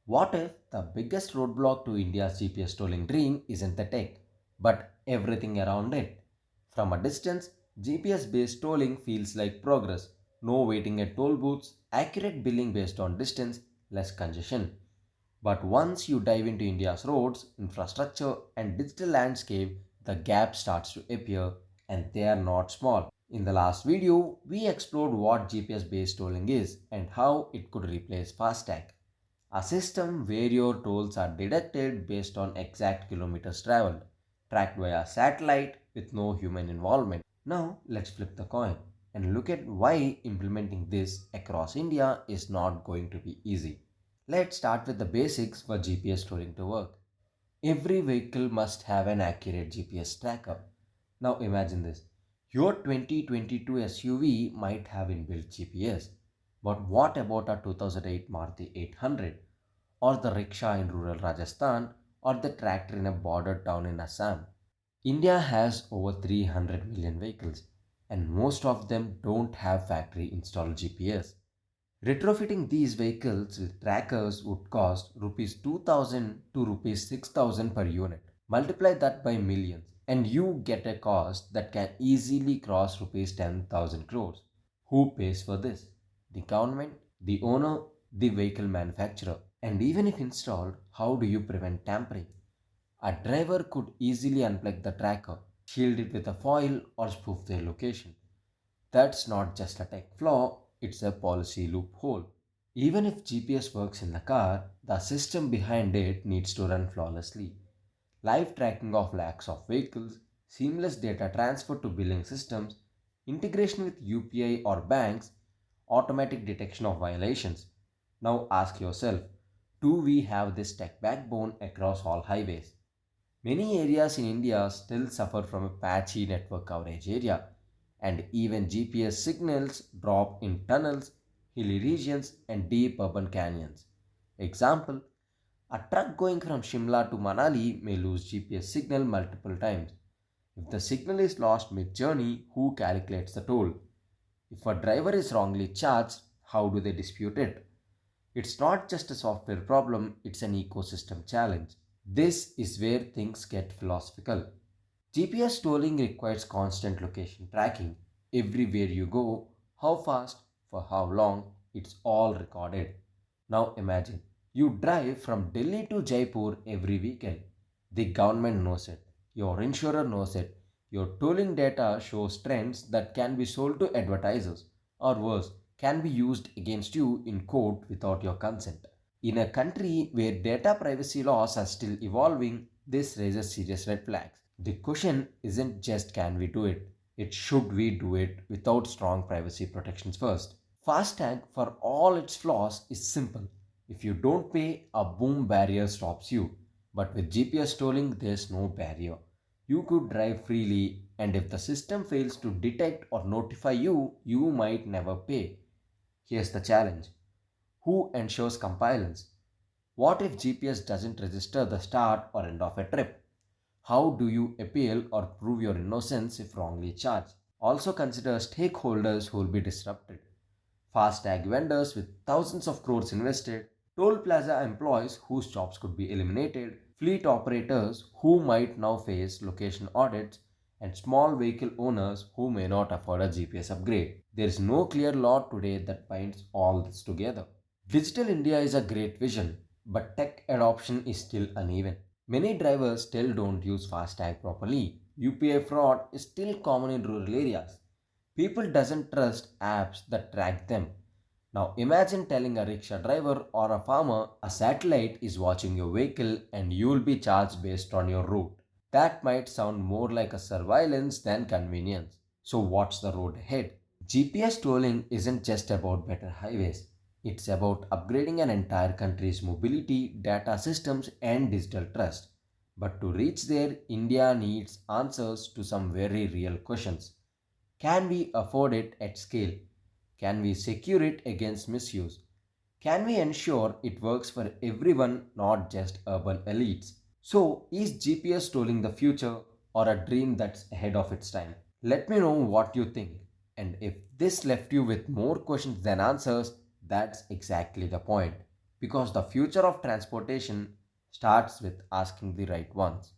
What if the biggest roadblock to India's GPS tolling dream isn't the tech, but everything around it? From a distance, GPS based tolling feels like progress. No waiting at toll booths, accurate billing based on distance, less congestion. But once you dive into India's roads, infrastructure, and digital landscape, the gap starts to appear, and they are not small. In the last video, we explored what GPS based tolling is and how it could replace FASTag, a system where your tolls are deducted based on exact kilometers traveled, tracked via satellite with no human involvement. Now, let's flip the coin and look at why implementing this across India is not going to be easy. Let's start with the basics for GPS tolling to work. Every vehicle must have an accurate GPS tracker. Now imagine this. Your 2022 SUV might have inbuilt GPS, but what about a 2008 Maruti 800 or the rickshaw in rural Rajasthan or the tractor in a border town in Assam? India has over 300 million vehicles and most of them don't have factory installed GPS. Retrofitting these vehicles with trackers would cost rupees 2000 to rupees 6000 per unit. Multiply that by millions and you get a cost that can easily cross rupees 10,000 crores. Who pays for this? The government, the owner, the vehicle manufacturer. And even if installed, how do you prevent tampering? A driver could easily unplug the tracker, shield it with a foil, or spoof their location. That's not just a tech flaw, it's a policy loophole. Even if GPS works in the car, the system behind it needs to run flawlessly. Live tracking of lakhs of vehicles, seamless data transfer to billing systems, integration with UPI or banks, automatic detection of violations. Now ask yourself, do we have this tech backbone across all highways? Many areas in India still suffer from a patchy network coverage area, and even GPS signals drop in tunnels, hilly regions, and deep urban canyons. Example: a truck going from Shimla to Manali may lose GPS signal multiple times. If the signal is lost mid journey, who calculates the toll? If a driver is wrongly charged, how do they dispute it? It's not just a software problem, it's an ecosystem challenge. This is where things get philosophical. GPS tolling requires constant location tracking. Everywhere you go, how fast, for how long, it's all recorded. Now imagine you drive from Delhi to Jaipur every weekend. The government knows it, your insurer knows it, your tolling data shows trends that can be sold to advertisers, or worse, can be used against you in court without your consent. In a country where data privacy laws are still evolving, this raises serious red flags. The question isn't just can we do it, it's should we do it without strong privacy protections first. FASTag, for all its flaws, is simple. If you don't pay, a boom barrier stops you. But with GPS tolling, there's no barrier. You could drive freely, and if the system fails to detect or notify you, you might never pay. Here's the challenge: who ensures compliance? What if GPS doesn't register the start or end of a trip? How do you appeal or prove your innocence if wrongly charged? Also consider stakeholders who will be disrupted. FASTag vendors with thousands of crores invested, toll plaza employees whose jobs could be eliminated, fleet operators who might now face location audits, and small vehicle owners who may not afford a GPS upgrade. There is no clear law today that binds all this together. Digital India is a great vision, but tech adoption is still uneven. Many drivers still don't use FASTag properly. UPI fraud is still common in rural areas. People doesn't trust apps that track them. Now imagine telling a rickshaw driver or a farmer a satellite is watching your vehicle and you'll be charged based on your route. That might sound more like a surveillance than convenience. So what's the road ahead? GPS tolling isn't just about better highways. It's about upgrading an entire country's mobility, data systems, and digital trust. But to reach there, India needs answers to some very real questions. Can we afford it at scale? Can we secure it against misuse? Can we ensure it works for everyone, not just urban elites? So, is GPS tolling the future or a dream that's ahead of its time? Let me know what you think. And if this left you with more questions than answers, that's exactly the point. because the future of transportation starts with asking the right ones.